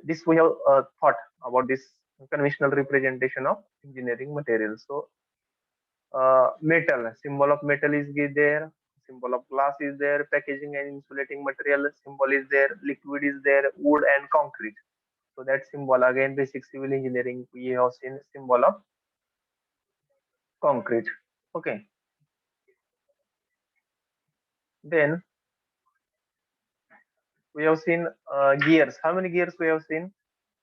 This we have thought about this conventional representation of engineering materials. So metal, symbol of metal is there, symbol of glass is there, packaging and insulating material symbol is there, liquid is there, wood and concrete. So that symbol again, basic civil engineering, we have seen symbol of concrete. Okay, then we have seen gears. How many gears we have seen,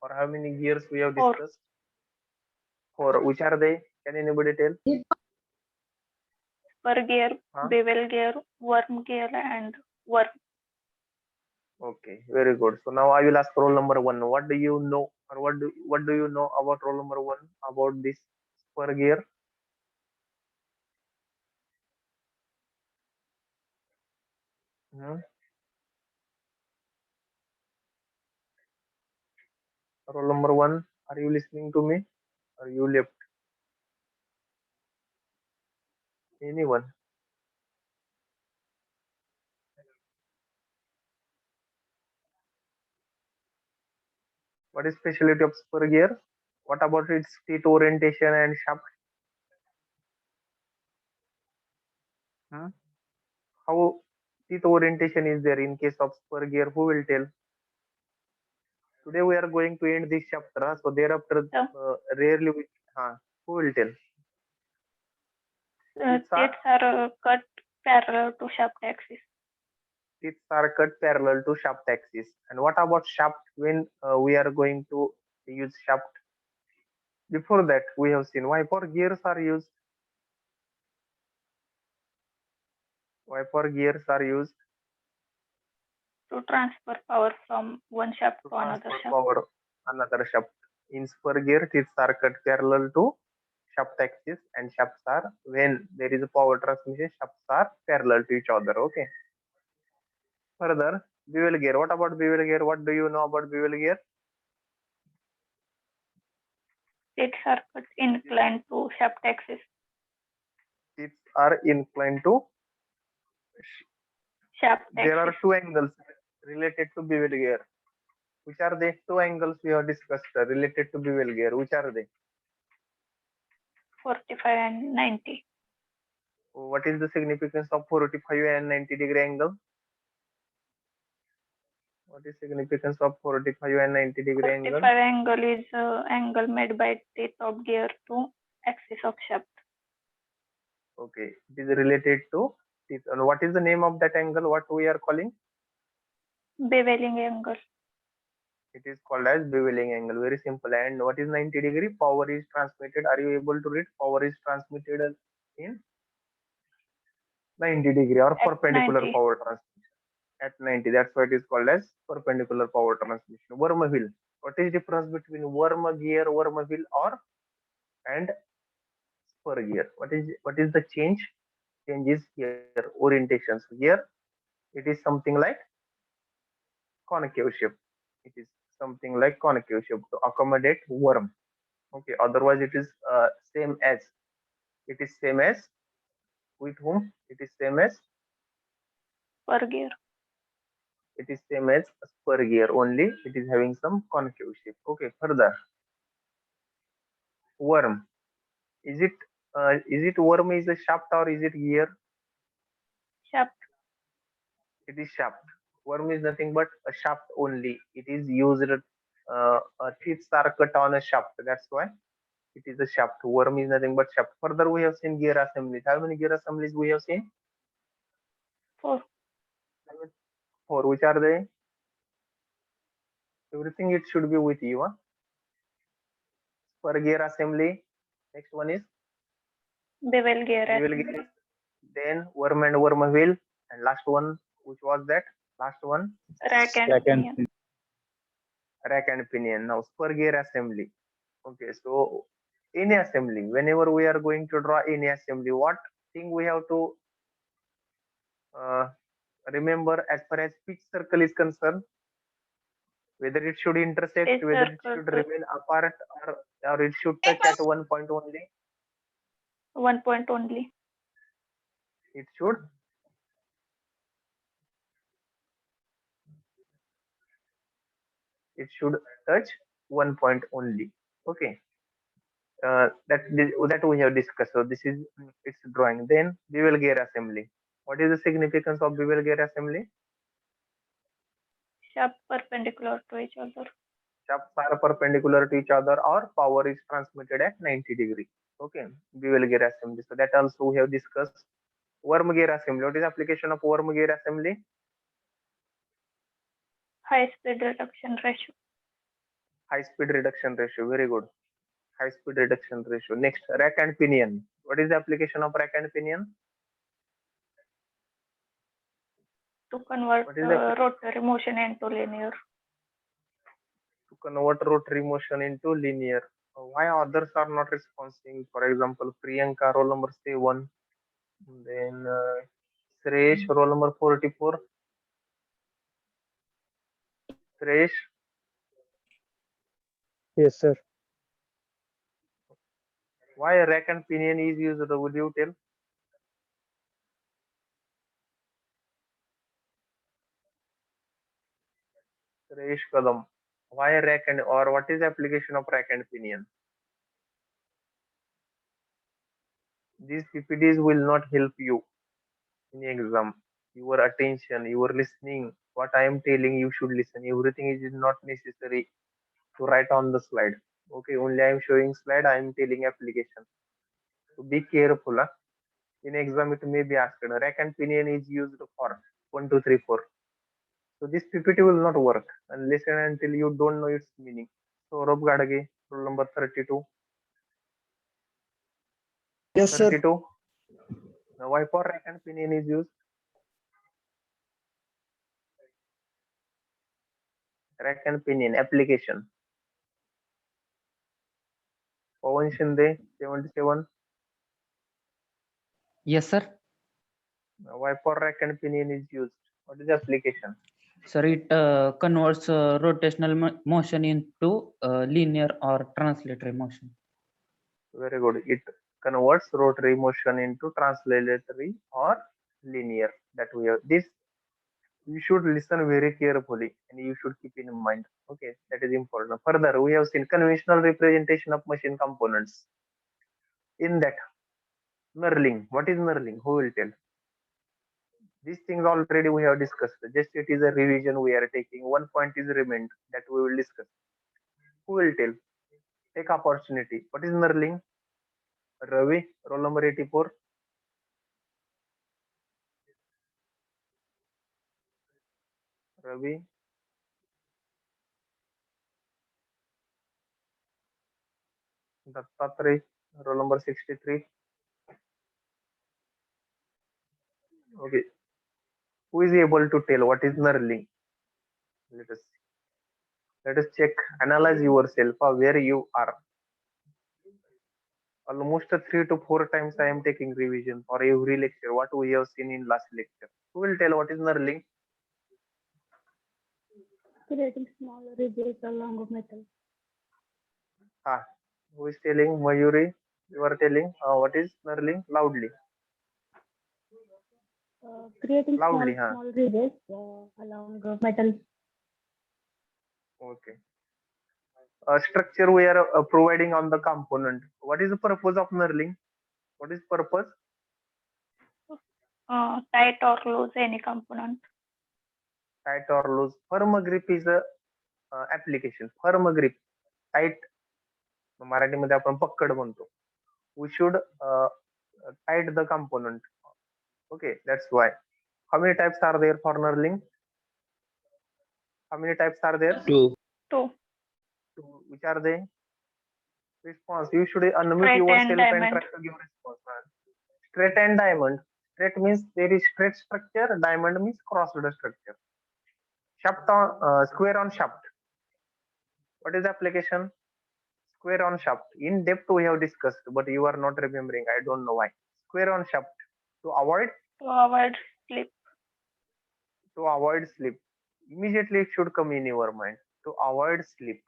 or how many gears we have Four discussed? For which are they? Can anybody tell? per gear, Huh? bevel gear, worm gear, and worm. Okay, very good. So now I will ask roll number one. What do you know, or what do you know about roll number one about this spur gear? Hmm? Roll number one. Are you listening to me? Or you left? Anyone? What is specialty of spur gear? What about its teeth orientation and shaft? Hmm? How teeth orientation is there in case of spur gear? Who will tell? Today we are going to end this chapter. So thereafter, The rarely we. Who will tell? Teeth are teeth are cut parallel to shaft axis. teeth are cut parallel to shaft axis. And what about shaft when we are going to use shaft? Before that, we have seen why for gears are used. Why for gears are used To transfer power from one shaft to to another transfer shaft. power another shaft. In spur gear, teeth are cut parallel to shaft axis, and shafts are when there is a power transmission, shafts are parallel to each other. Okay. Further, bevel gear. What about bevel gear? What do you know about bevel gear? Teeth are cut inclined to shaft axis. Teeth are inclined to. Shaft There axis are two angles related to bevel gear. Which are the two angles we have discussed related to bevel gear? Which are they? 45 and 90. What is the significance of 45 and 90-degree angle? What is significance of 45 and 90-degree angle? 45 angle is angle made by teeth of gear to axis of shaft. Okay, it is related to teeth. And what is the name of that angle? What we are calling? Beveling angle. It is called as beveling angle. Very simple. And what is 90-degree? Power is transmitted. Are you able to read? Power is transmitted in 90-degree or At perpendicular 90. power transmission at 90. That's why it is called as perpendicular power transmission. Worm wheel. What is difference between worm gear, worm wheel, or and spur gear? What is the change? Change is here orientation. So here it is something like concave shape. It is something like concave shape to accommodate worm. Okay. Otherwise, it is same as. It is same as with whom? It is same as. Per gear. It is same as spur gear. Only it is having some concave shape. Okay. Further, worm. Is it worm is a shaft or is it gear? Shaft. It is shaft. Worm is nothing but a shaft only. It is used. Teeth are cut on a shaft. That's why it is a shaft. Worm is nothing but shaft. Further, we have seen gear assemblies. How many gear assemblies we have seen? 4. Four. Which are they? Everything it should be with you. Huh? Per gear assembly. Next one is Bevel gear bevel gear. assembly. Then worm and worm wheel. And last one, which was that? Last one, Rack and Second, pinion. rack and pinion. Now spur gear assembly. Okay, so any assembly, whenever we are going to draw any assembly, what thing we have to uh, remember as far as pitch circle is concerned? Whether it should intersect, Pitch whether it circle should to remain apart, or it should touch at one point only. 1 point only. It should it should touch one point only. Okay, that we have discussed. So this is its drawing. Then bevel gear assembly. What is the significance of bevel gear assembly? Shaft perpendicular to each other. Shafts are perpendicular to each other, or power is transmitted at 90 degree. Okay, bevel gear assembly. So that also we have discussed. Worm gear assembly. What is application of worm gear assembly? High speed reduction ratio. High speed reduction ratio. Very good. High speed reduction ratio. Next, rack and pinion. What is the application of rack and pinion? To convert What is the rotary motion into linear. to convert rotary motion into linear? Why others are not responding? For example, Priyanka, roll number 7, then Suresh, roll number 44. Suresh, Yes, sir. why rack and pinion is used? Would you tell? Suresh Kadam. Why rack and, or what is the application of rack and pinion? These PPDs will not help you in exam. Your attention, your listening, what I am telling you should listen. Everything is not necessary to write on the slide. Okay, only I am showing slide, I am telling application. So be careful. Huh? In exam, it may be asked. Rack and pinion is used for 1, 2, 3, 4. So this PPT will not work unless and until you don't know its meaning. So Rob Gadage, rule number 32. Yes, sir. 32. Now why for rack and pinion is used? Rack and pinion application. Pawan Shinde, 77. Yes, sir. Now why for rack and pinion is used? What is the application? Sir, it converts rotational motion into linear or translatory motion. Very good. It converts rotary motion into translatory or linear. That we have. This you should listen very carefully and you should keep in mind. Okay, that is important. Further, we have seen conventional representation of machine components. In that, knurling. What is knurling? Who will tell? These things already we have discussed. Just it is a revision we are taking. One point is remained that we will discuss. Who will tell? Take opportunity. What is knurling? Ravi, roll number 84. Ravi. Dattatray, roll number 63. Okay. Who is able to tell what is knurling? Let us see. Let us check. Analyze yourself where you are. Almost 3 to 4 times I am taking revision for every lecture. What we have seen in last lecture. Who will tell what is knurling? Creating small ridges along of metal. Ah, who is telling? Mayuri, you are telling what is knurling loudly. Creating Loudly, small ridges along metal. Okay. Structure we are providing on the component. What is the purpose of knurling? What is purpose? Tight or loose any component. Tight or loose. Firm grip is a application. Firm grip. Tight. मराठीमध्ये आपण पक्कड म्हणतो. We should tight the component. Okay, that's why. How many types are there for knurling? How many types are there? Two. Two. Which are they? Response. You should unmute Straight and yourself and try diamond. to give response. Straight and diamond. Straight means there is straight structure. Diamond means crossed structure. Shaft on square on shaft. What is the application? Square on shaft. In depth we have discussed, but you are not remembering. I don't know why. Square on shaft. To avoid To avoid slip. slip. Immediately it should come in your mind. To avoid slip.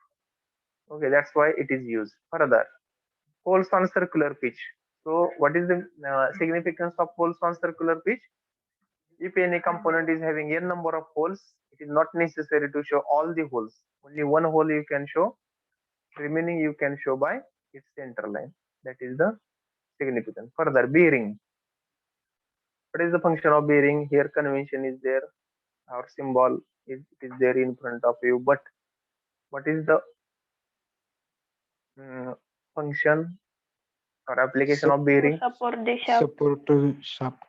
Okay, that's why it is used. Further, holes on circular pitch. So what is the significance of holes on circular pitch? If any component is having n number of holes, it is not necessary to show all the holes. Only one hole you can show. Remaining you can show by its center line. That is the significance. Further, bearing. What is the function of bearing? Here convention is there. Our symbol is, it is there in front of you. But what is the function or application of To bearing? support the shaft. Support shaft.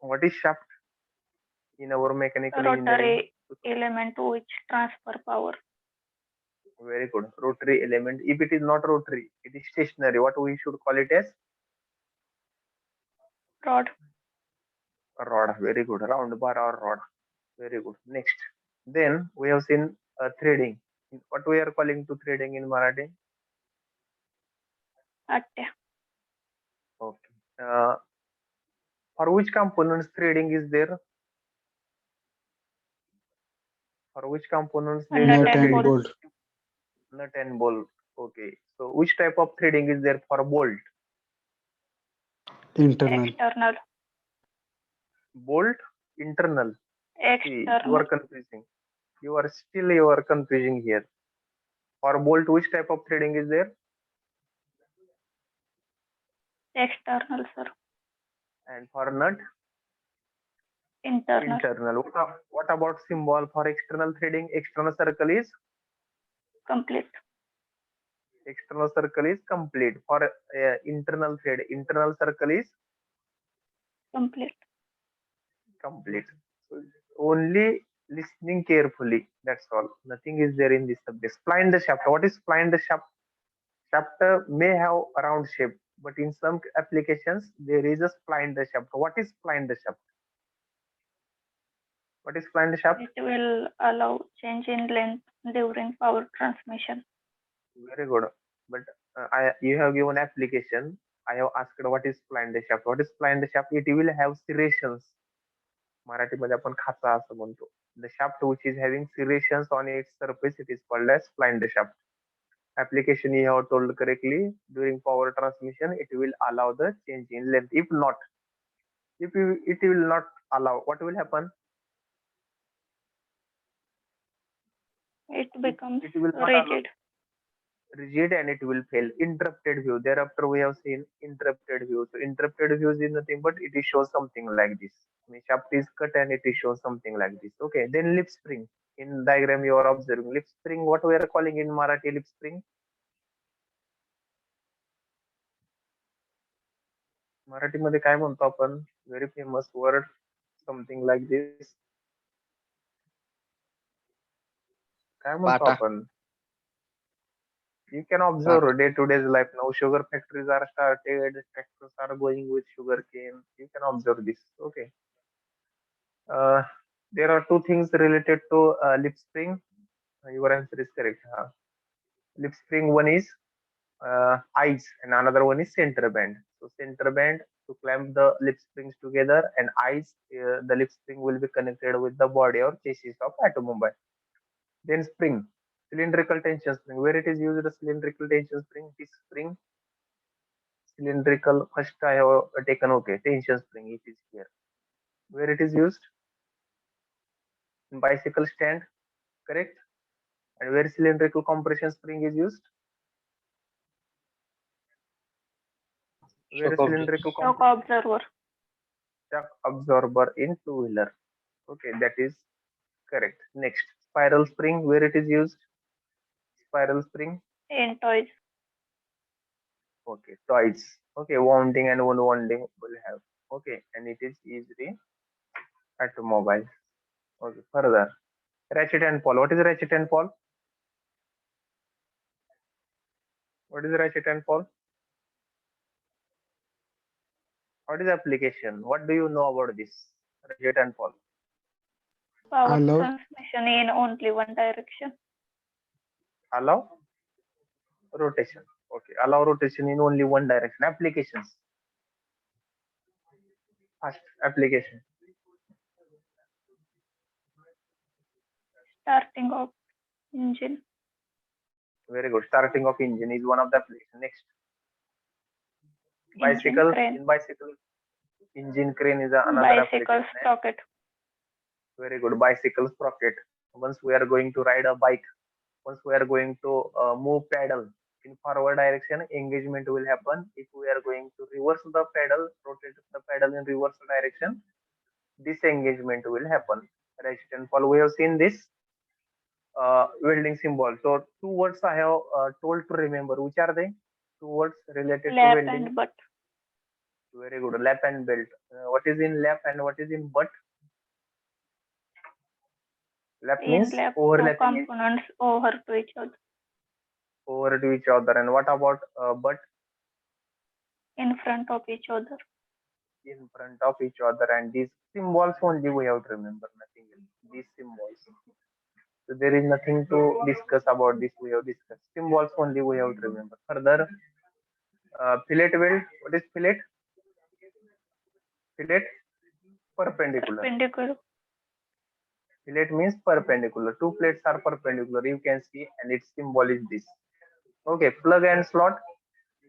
What is shaft in our mechanical engineering? Rotary element which transfer power. Very good. Rotary element. If it is not rotary, it is stationary. What we should call it as? Rod. A rod. Very good. Round bar or rod. Very good. Next. Then we have seen threading. What we are calling to threading in Marathi? Atya. Okay. For which components threading is there? For which components there is Nut a Nut and and threading? bolt. bolt. Nut and bolt. Okay. So which type of threading is there for bolt? Internal. External. Bolt internal. See, you are External. confusing. You are confusing here. For bolt, which type of threading is there? External, sir. And for nut, Internal. internal. What about symbol for external threading? External circle is Complete. complete. For internal thread, internal circle is Complete. complete. So only listening carefully. That's all. Nothing is there in this subject. Spline the shaft. What is spline the shaft? Shaft may have a round shape, but in some applications there is a spline the shaft. What is spline the shaft? What is spline the shaft? It will allow change in length during power transmission. Very good. But you have given application. I have asked what is spline the shaft. What is spline the shaft? It will have serrations. मराठीमध्ये आपण खाचा असं म्हणतो. The shaft which is having serrations on its surface, it is called as spline the shaft. Application you have told correctly. During power transmission, it will allow the change in length. If not, it will not allow, what will happen? It becomes It will not allow. rigid. Rigid and it will fail. Interrupted view. Thereafter, we have seen interrupted view. So interrupted views is nothing but it is shows something like this. The shaft is cut and it is shows something like this. Okay. Then lip spring. In diagram you are observing lip spring. What we are calling in Marathi lip spring? मराठीमध्ये काय म्हणतो आपण? Very famous word. Something like this. काय म्हणतो पाटा. आपण? You can observe day-to-day life now. Sugar factories are started. Tractors are going with sugar cane. You can observe this. Okay. There are two things related to lip spring. Your answer is correct. Lip spring, one is eyes and another one is center band. So center band to clamp the lip springs together, and eyes, the lip spring will be connected with the body or chassis of automobile. Then spring, cylindrical tension spring. Where it is used, the cylindrical tension spring? This spring, cylindrical. First I have taken, okay, tension spring. It is here. Where it is used? In bicycle stand, correct? And where cylindrical compression spring is used? Where Shock cylindrical Shock compression? absorber. Shock absorber in two-wheeler. Okay, that is correct. Next, spiral spring. Where it is used? Spiral spring. In toys. Okay, toys. Okay, wounding and unwounding will have. Okay, and it is easily automobile. Okay, further. Ratchet and pawl. What is ratchet and pawl? What is ratchet and pawl? What is application? What do you know about this? Ratchet and pawl. Power Allow. transmission in only one direction. Allow rotation. Okay, allow rotation in only one direction. Applications. First application. Starting of engine. Very good. Starting of engine is one of the applications. Next, Engine bicycle. crane. In bicycle, Engine crane is another Bicycle application. sprocket. Very good. Bicycle sprocket. Once we are going to ride a bike, once we are going to move pedal in forward direction, engagement will happen. If we are going to reverse the pedal, rotate the pedal in reverse direction, disengagement will happen. Right and fall. We have seen this welding symbol. So two words I have told to remember. Which are they? Two words related to Lap welding. and butt. Very good. Lap and belt. What is in lap and what is in butt? Lap In means lap, two overlapping it components over to each other. over to each other. And what about butt? In front of each other. In front of each other. And these symbols only we have to remember. Nothing else. These symbols. So there is nothing to discuss about this. We have discussed symbols only we have to remember. Further, fillet weld. What is fillet? Fillet perpendicular. Perpendicular. Fillet means perpendicular. Two plates are perpendicular. You can see, and its symbol is this. Okay, plug and slot.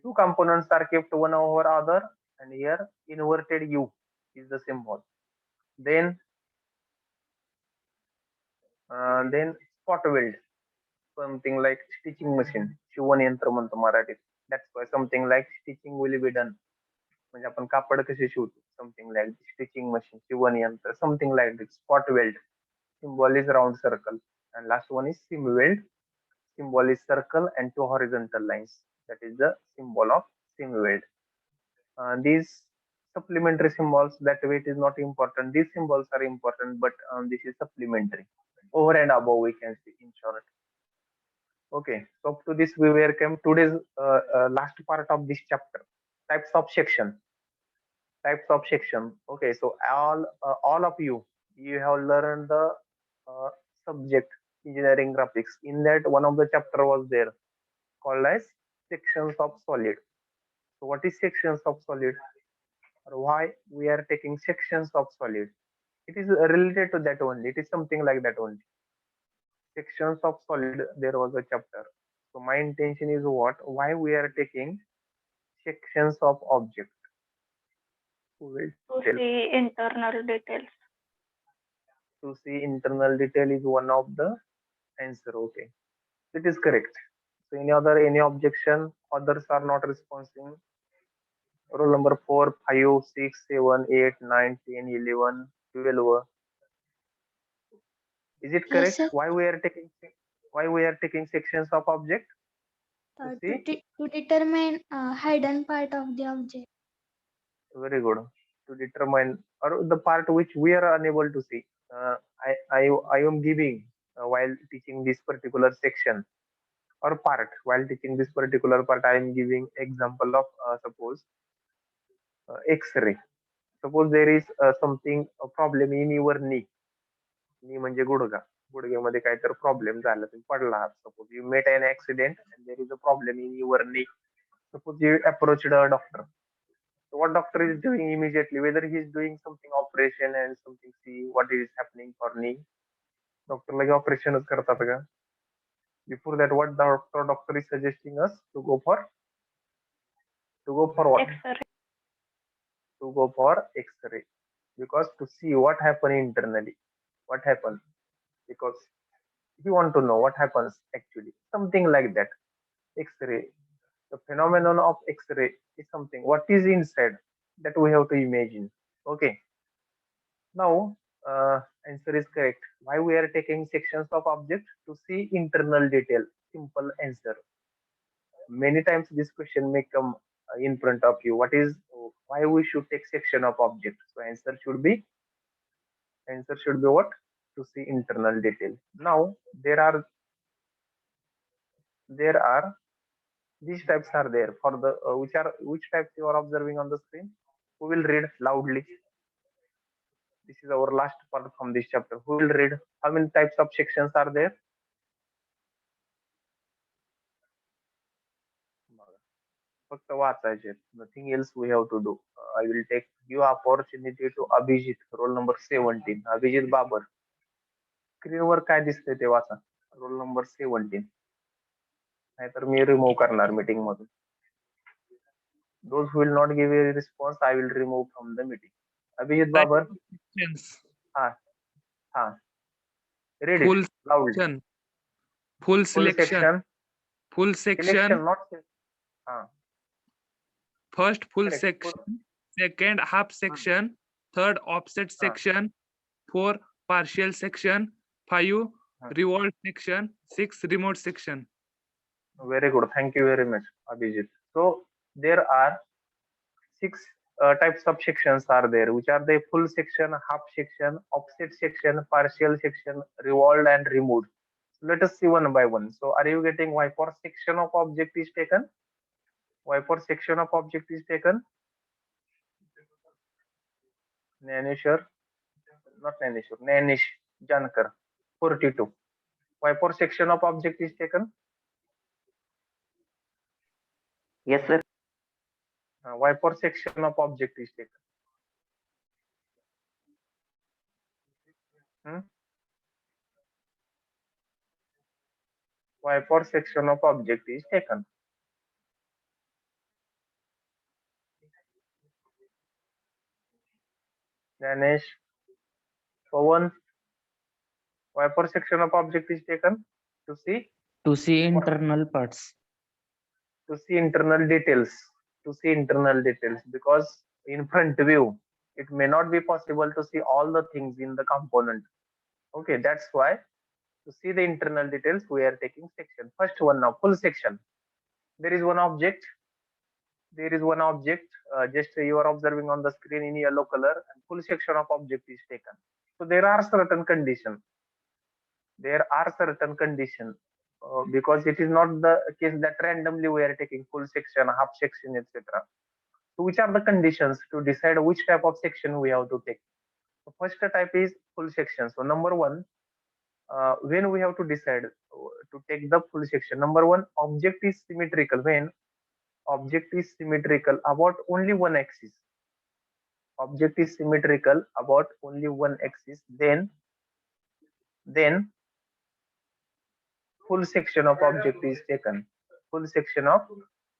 Two components are kept one over other, and here inverted U is the symbol. Then spot weld, something like stitching machine. शिवण यंत्र म्हणतो मराठीत. That's why something like stitching will be done. म्हणजे आपण कापड कसे शिवतो, something like stitching machine, शिवण यंत्र, something like this. Spot weld, symbol is round circle, and last one is sim weld. Symbol is circle and two horizontal lines. That is the symbol of sim weld. These supplementary symbols, that way it is not important. These symbols are important, but this is supplementary. Over and above, we can see in short. Okay, so up to this we were came today's last part of this chapter. Types of section. Types of section. Okay, so all of you have learned the subject engineering graphics. In that, one of the chapter was there called as sections of solid. So what is sections of solid, or why we are taking sections of solid? It is related to that only. It is something like that only. Sections of solid, there was a chapter. So my intention is what? Why we are taking sections of object? To see internal details. To see internal detail is one of the answer. Okay, it is correct. So any objection? Others are not responding. Roll number 4, 5, 6, 7, 8, 9, 10, 11, 12. Is it correct? Yes, Why we are taking sections of object? To see? to determine hidden part of the object. Very good. To determine or the part which we are unable to see. I am giving while teaching this particular section or part. While teaching this particular part, I am giving example of suppose X-ray. Suppose there is something a problem in your knee. Knee म्हणजे गुडघा. गुडघ्यामध्ये काहीतरी problem झाला, तुम्ही पडला आहात. Suppose you met an accident and there is a problem in your knee. Suppose you approached a doctor. So what doctor is doing immediately, whether he is doing something operation and something, see what is happening for knee. Doctor like operation करतात का? Before that, what the doctor is suggesting us to go for what? X-ray. To go for X-ray, because to see what happened internally, what happened, because you want to know what happens actually, something like that. X-ray, the phenomenon of X-ray is something what is inside that we have to imagine. Okay, now answer is correct. Why we are taking sections of object? To see internal detail. Simple answer. Many times this question may come in front of you. What is why we should take section of object? So answer should be what? To see internal detail. Now there are these types are there for the which types you are observing on the screen. Who will read loudly? This is our last part from this chapter. Who will read? How many types of sections are there? फक्त वाचायचे. Nothing else we have to do. I will give opportunity to Abhijit, roll number 17. Abhijit Babar. स्क्रीनवर काय दिसतंय ते वाचा. Roll number 17. नाहीतर मी remove करणार meeting मधून. Those who will not give a response, I will remove from the meeting. Abhijit Babar, Sections. ha, read Full it loudly. section. Full Full selection. section, Full section. selection, not ha, First full correct. section. Second half section. Third offset section. 4 partial section. 5 revolved section. 6 remote section. Very good. Thank you very much, Abhijit. So there are 6 types of sections are there, which are the full section, half section, offset section, partial section, revolved and removed. So let us see one by one. So are you getting why for section of object is taken? Why for section of object is taken? Naneshwar, not Naneshwar, Nanish Jankar, 42. Why for section of object is taken? Yes, sir. Why for section of object is taken? Why for section of object is taken? Ganesh, Pawan, why for section of object is taken? To see internal parts. to see internal details. To see internal details, because in front view it may not be possible to see all the things in the component. Okay, that's why to see the internal details we are taking section. First one now, full section. There is one object. Just you are observing on the screen in yellow color, and full section of object is taken. So there are certain conditions. Because it is not the case that randomly we are taking full section, half section, etc. So which are the conditions to decide which type of section we have to take? The first type is full section. So number one, when we have to decide to take the full section, number one, object is symmetrical. When object is symmetrical about only one axis, object is symmetrical about only one axis, then full section of object is taken. Full section of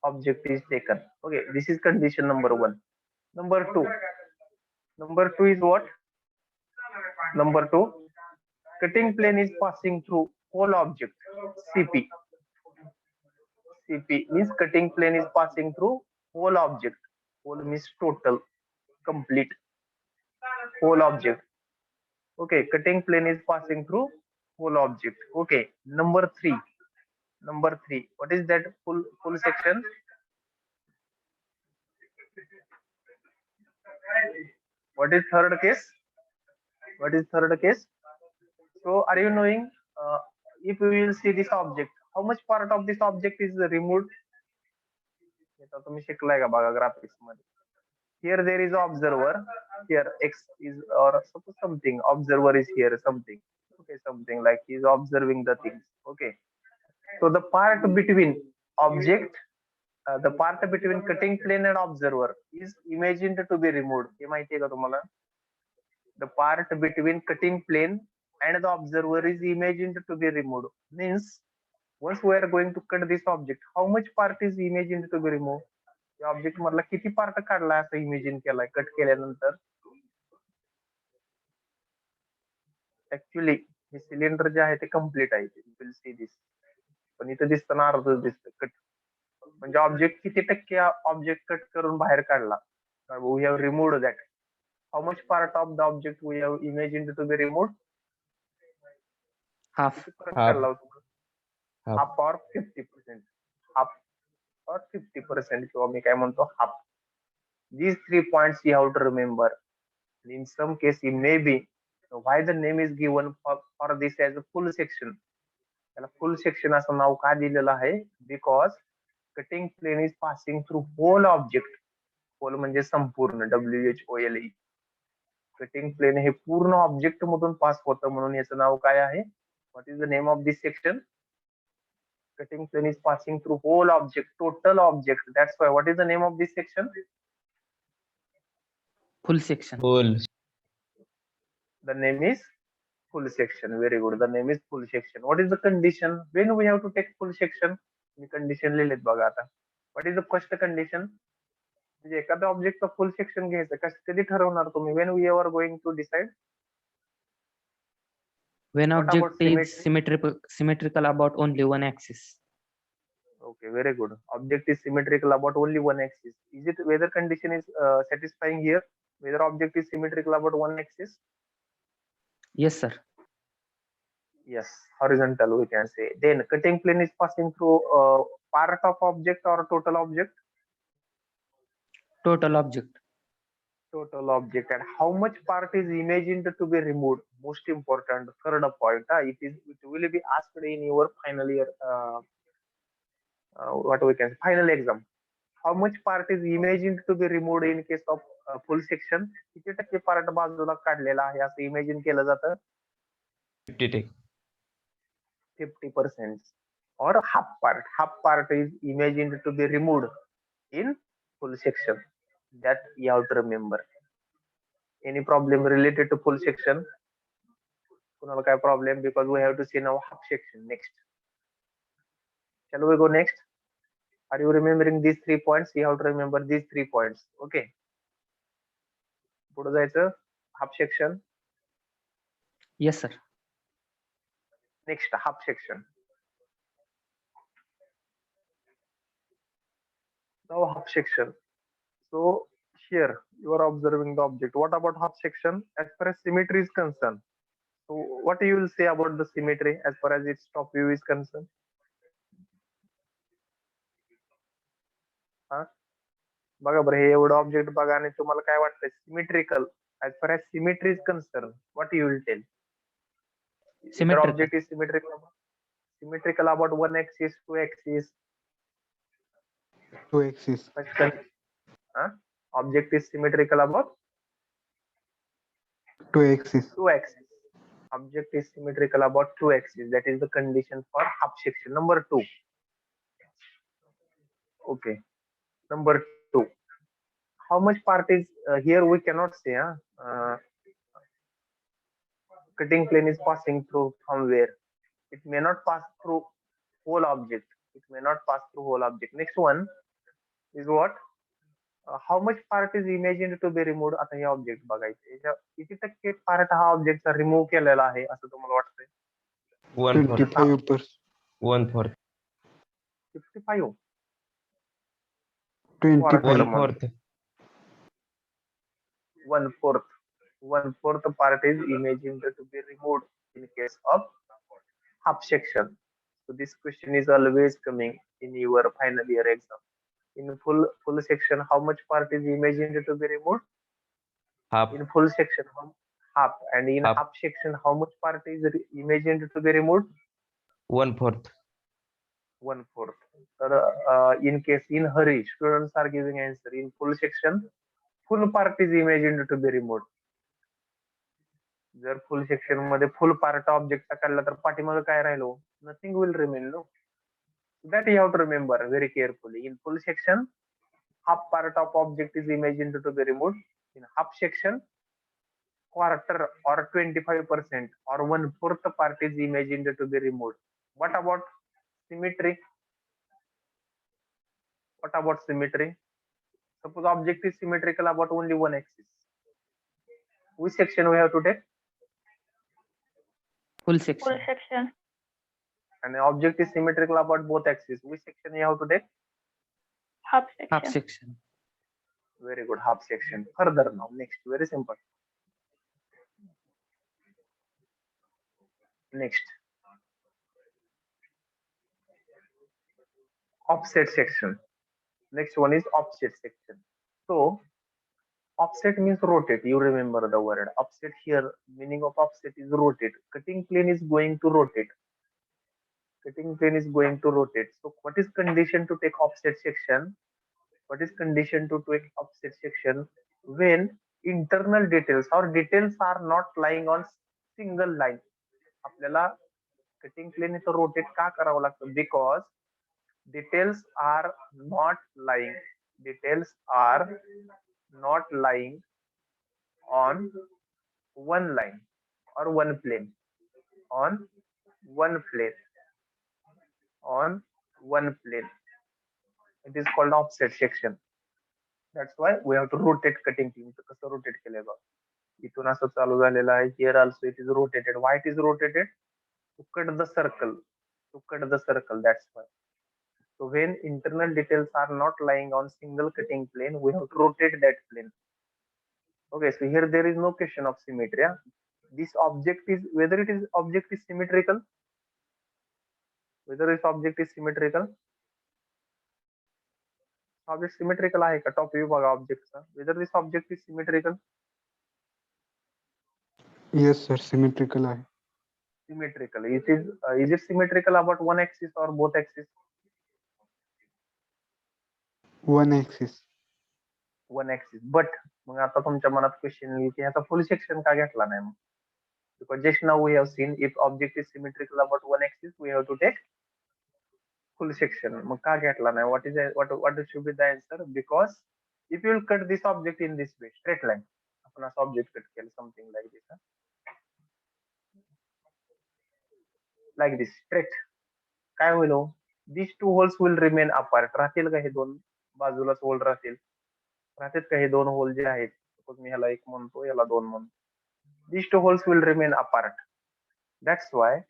object is taken. Okay, this is condition number one. Number two is what? Number two, cutting plane is passing through whole object. CP means cutting plane is passing through whole object. Whole means total, complete, whole object. Okay, cutting plane is passing through whole object. Okay, number three, what is that full section? What is third case? So are you knowing, if we will see this object, how much part of this object is removed? Graphics. Here there is observer, here X is, or suppose something, observer is here, something. Okay, something like he is observing the things. Okay, so the part between object, the part between cutting plane and observer is imagined to be removed. The part between cutting plane and the observer is imagined to be removed. Means once we are going to cut this object, how much part is imagined to be removed? या object मधला किती part काढला असं imagine केलाय cut केल्यानंतर? Actually हे cylinder जे आहे ते complete आहे, यू विल सी दिस, पण इथे दिसताना अर्धच दिसतं कट. म्हणजे ऑब्जेक्ट किती टक्के ऑब्जेक्ट कट करून बाहेर काढला? We have removed that. How much part of the object we have imagined to be removed? Half. Half और 50%. हाफ or 50%, किंवा मी काय म्हणतो half. These 3 points you have to remember. In some case, it may be why the name is given for this as a full section. त्याला full section असं नाव का दिलेलं आहे? Because cutting plane is passing through whole object. Whole म्हणजे संपूर्ण, WHOLE. Cutting plane हे पूर्ण object मधून पास होतं, म्हणून याचं नाव काय आहे? What is the name of this section? Cutting plane is passing through whole object, total object. That's why. What is the name of this section? Full section. The name is full section. Very good. The name is full section. What is the condition when we have to take full section? The condition लिहिलेत बघा आता. What is the first condition? म्हणजे एखाद्या ऑब्जेक्टचं full section घ्यायचं कधी ठरवणार तुम्ही when we are going to decide When What about object is symmetry? symmetrical about only one axis. Okay, very good. Object is symmetrical about only one axis. Is it whether condition is satisfying here? Whether object is symmetrical about one axis? Yes, sir. Yes, horizontal we can say. Then cutting plane is passing through part of object or total object? Total object. Total object. And how much part is imagined to be removed? Most important. Third point. It will be asked in your final year. What we can say, final exam. How much part is imagined to be removed in case of full section? किती टक्के part बाजूला काढलेला आहे असं imagine केलं जातं 50% or half part is imagined to be removed in full section. That you have to remember. Any problem related to full section? कुणाला काय problem? Because we have to see now half section next. Shall we go next? Are you remembering these 3 points? You have to remember these 3 points. Okay. पुढे जायचं half section. Yes, sir. Next half section. Now half section. So here you are observing the object. What about half section? As far as symmetry is concerned. So what you will say about the symmetry as far as its top view is concerned? बघा बरं हे एवढं object बघा आणि तुम्हाला काय वाटतंय symmetrical as far as symmetry is concerned, what you will tell? The Symmetrical. object is symmetrical about one axis, two axis. Two axis. Object is symmetrical about Two axis. two axis. Object is symmetrical about two axis. That is the condition for half section. Number 2. Okay. Number 2. How much part is here? We cannot say. Cutting plane is passing through from where? It may not pass through whole object. It may not pass through whole object. Next one is what? How much part is imagined to be removed? आता हे object बघायचे किती टक्के part हा ऑब्जेक्टचा remove केलेला आहे असं तुम्हाला वाटतंय 25%. 1/4. 55. 25. 1/4. 1/4 part is imagined to be removed in case of half section. So this question is always coming in your final year exam. In full section, how much part is imagined to be removed? Half. In full section, half. And in Half. half section, how much part is imagined to be removed? 1/4. 1/4. So, in case in hurry, students are giving answer. In full section, full part is imagined to be removed. जर full section मध्ये full part ऑब्जेक्टचा काढला तर पाठीमागे काय राहिलो nothing will remain no that you have to remember very carefully. In full section, half part of object is imagined to be removed. In half section, quarter or 25% or 1/4 part is imagined to be removed. What about symmetry? What about symmetry? Suppose object is symmetrical about only one axis. Which section we have to take? Full Full section. section. And the object is symmetrical about both axes. Which section you have to take? Half Half section. section. Very good, half section. Further now, next, very simple. Next, offset section. Next one is offset section. So, offset means rotate. You remember the word offset here. Meaning of offset is rotate. Cutting plane is going to rotate. Cutting plane is going to rotate. So, what is condition to take offset section? What is condition to take offset section? When internal details or details are not lying on single line. आपल्याला cutting plane इथं rotate का करावं लागतं? Because details are not lying. Details are not lying on one line or one plane. On one plane. On one plane. It is called offset section. That's why we have to rotate cutting plane. कसं rotate केलंय बघ. इथून असं चालू झालेलं आहे. Here also it is rotated. Why it is rotated? To cut the circle. To cut the circle. That's why. So when internal details are not lying on single cutting plane, we have to rotate that plane. Okay, so here there is no question of symmetry. Yeah? This object is whether it is object is symmetrical. Whether this object is symmetrical. Object symmetrical आहे का top view बघा object चा. Whether this object is symmetrical. Yes, sir. Symmetrical आहे. Symmetrical. Is it symmetrical about one axis or both axis? One axis. One axis. But मग आता तुमच्या मनात question येईल की ह्याचा full section का घेतला नाही मग? Because just now we have seen if object is symmetrical about one axis, we have to take full section. मग का घेतला नाही? What should be the answer? Because if you will cut this object in this way, straight line, आपण असं object cut केलं something like this. Like this, straight. काय होईल हो? These two holes will remain apart. राहतील का हे दोन बाजूलाच होल राहतील? राहतील का हे दोन होल जे आहेत? Suppose मी ह्याला एक म्हणतो, याला दोन म्हणतो. These two holes will remain apart. That's why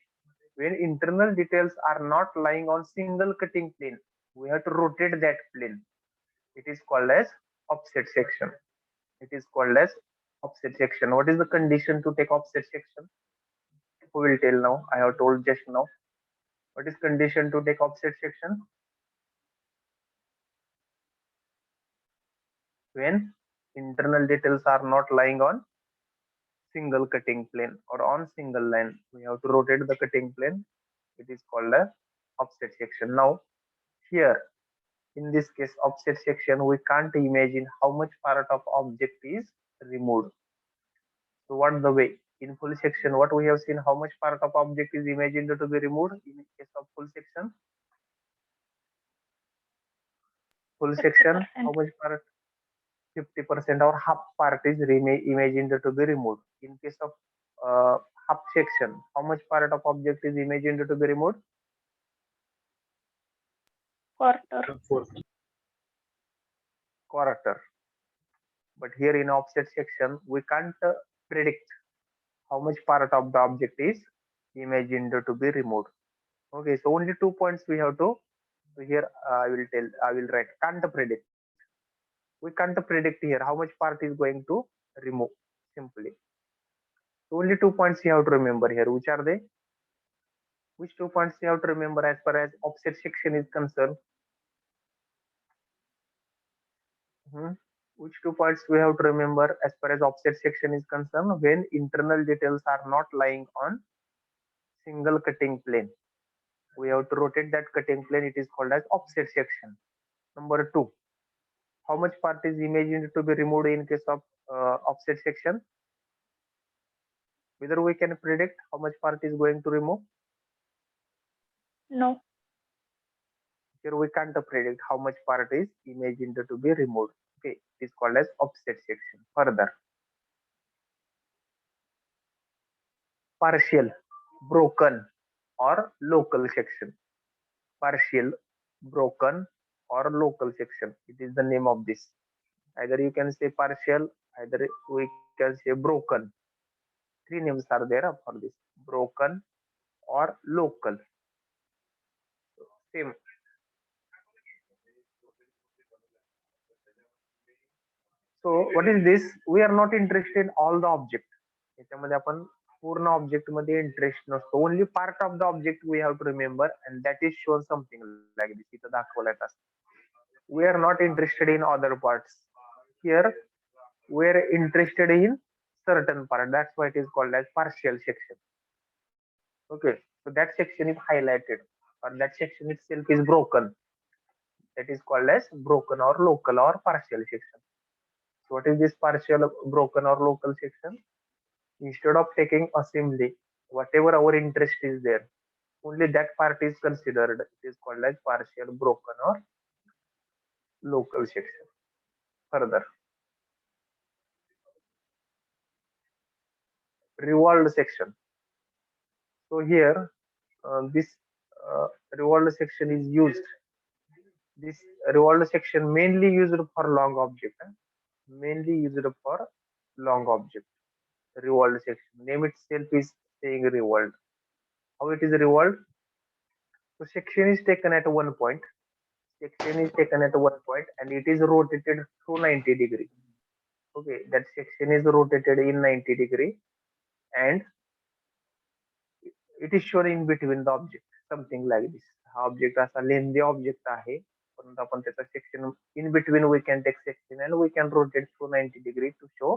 when internal details are not lying on single cutting plane, we have to rotate that plane. It is called as offset section. It is called as offset section. What is the condition to take offset section? Who will tell now? I have told just now. What is condition to take offset section? When internal details are not lying on single cutting plane or on single line, we have to rotate the cutting plane. It is called a offset section. Now here in this case offset section, we can't imagine how much part of object is removed. So what the way in full section, what we have seen, how much part of object is imagined to be removed in case of full section? Full section, 50%. how much part? 50% or half part is imagined to be removed. In case of half section, how much part of object is imagined to be removed? Quarter. But here in offset section, we can't predict how much part of the object is imagined to be removed. Okay, so only 2 points we have to. So here I will write can't predict. We can't predict here how much part is going to remove simply. So only 2 points you have to remember here. Which are they? Which 2 points you have to remember as far as offset section is concerned? Which 2 points we have to remember as far as offset section is concerned? When internal details are not lying on single cutting plane, we have to rotate that cutting plane. It is called as offset section. Number 2, how much part is imagined to be removed in case of offset section? Whether we can predict how much part is going to remove? No. Here we can't predict how much part is imagined to be removed. Okay, it is called as offset section. Further, partial, broken, or local section. Partial, broken, or local section. It is the name of this. Either you can say partial, either we can say broken. 3 names are there for this: broken or local. Same. So what is this? We are not interested in all the object. याच्यामध्ये आपण पूर्ण object मध्ये interest नसतो. Only part of the object we have to remember and that is shown something like this. इथं दाखवल्यात असं. We are not interested in other parts. Here we are interested in certain part. That's why it is called as partial section. Okay, so that section is highlighted or that section itself is broken. That is called as broken or local or partial section. So what is this partial, broken or local section? Instead of taking assembly, whatever our interest is there, only that part is considered. It is called as partial, broken or local section. Further, revolved section. So here this revolved section is used. This revolved section mainly used for long object. Mainly used for long object. Revolved section. Name itself is saying revolved. How it is revolved? So section is taken at one point. Section is taken at one point and it is rotated through 90 degree. Okay, that section is rotated in 90 degree and it is shown in between the object, something like this. हा object असा lengthy object आहे, परंतु आपण त्याचा section in between we can take section and we can rotate through 90 degree to show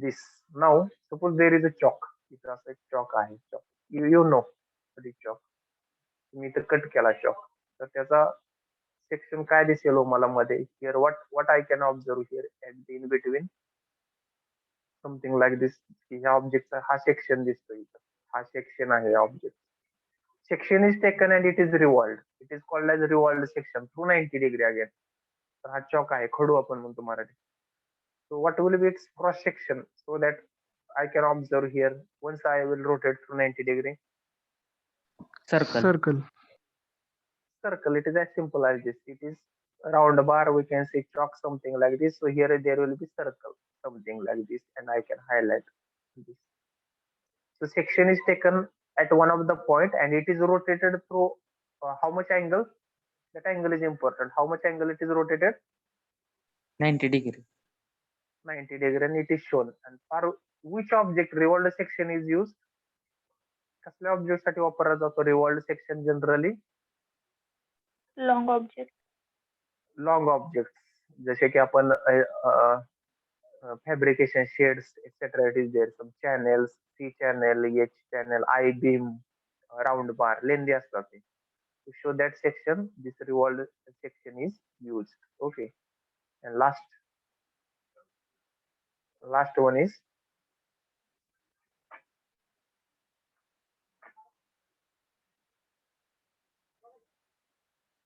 this. Now suppose there is a chalk. इथं असं एक chalk आहे. Chalk. You know the chalk. मी इथं कट केला chalk. तर त्याचा सेक्शन काय दिसेल हो मला मध्ये? Here what I can observe here and in between something like this. की ह्या ऑब्जेक्टचा हा सेक्शन दिसतो इथं. हा सेक्शन आहे object. Section is taken and it is revolved. It is called as revolved section through 90 degree again. तर हा chalk आहे, खडू आपण म्हणतो Marathi. So what will be its cross section so that I can observe here once I will rotate through 90 degree? Circle. Circle. Circle. It is as simple as this. It is a round bar. We can say chalk, something like this. So here there will be circle, something like this, and I can highlight this. So section is taken at one of the point and it is rotated through how much angle? That angle is important. How much angle it is rotated? 90 degree. 90 degree and it is shown. And for which object revolved section is used? कसल्या object साठी वापरला जातो revolved section generally? long object. Long objects. जसे की आपण fabrication shades, etc. It is there. Some channels, C channel, H channel, I beam, round bar, lengthy असतात ते. To show that section, this revolved section is used. Okay. And last one is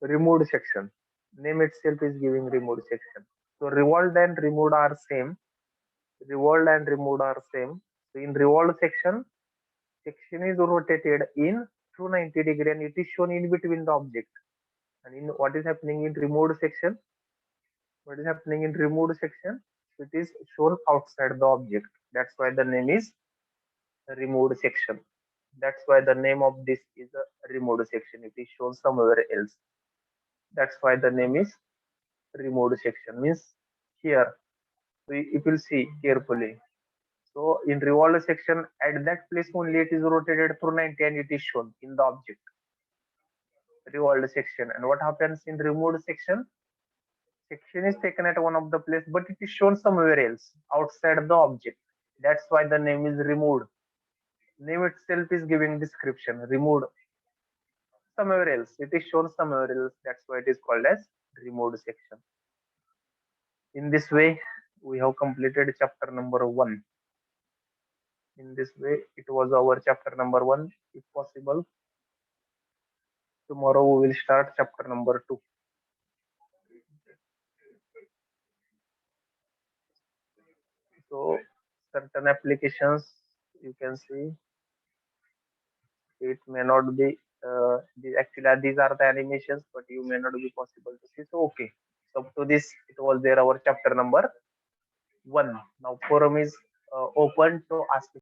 removed section. Name itself is giving removed section. So revolved and removed are same. Revolved and removed are same. So in revolved section is rotated in through 90 degree and it is shown in between the object. And in what is happening in removed section? What is happening in removed section? It is shown outside the object. That's why the name is removed section. That's why the name of this is a removed section. It is shown somewhere else. That's why the name is removed section. Means here, you will see carefully. So in revolved section, at that place only it is rotated through 90 and it is shown in the object. Revolved section. And what happens in removed section? Section is taken at one of the place, but it is shown somewhere else outside the object. That's why the name is removed. Name itself is giving description. Removed somewhere else. It is shown somewhere else. That's why it is called as removed section. In this way, we have completed chapter number 1. In this way, it was our chapter number 1. If possible, tomorrow we will start chapter number 2. So certain applications you can see, it may not be actually these are the animations, but you may not be possible to see. So okay, so up to this it was there our chapter number 1. Now forum is open to ask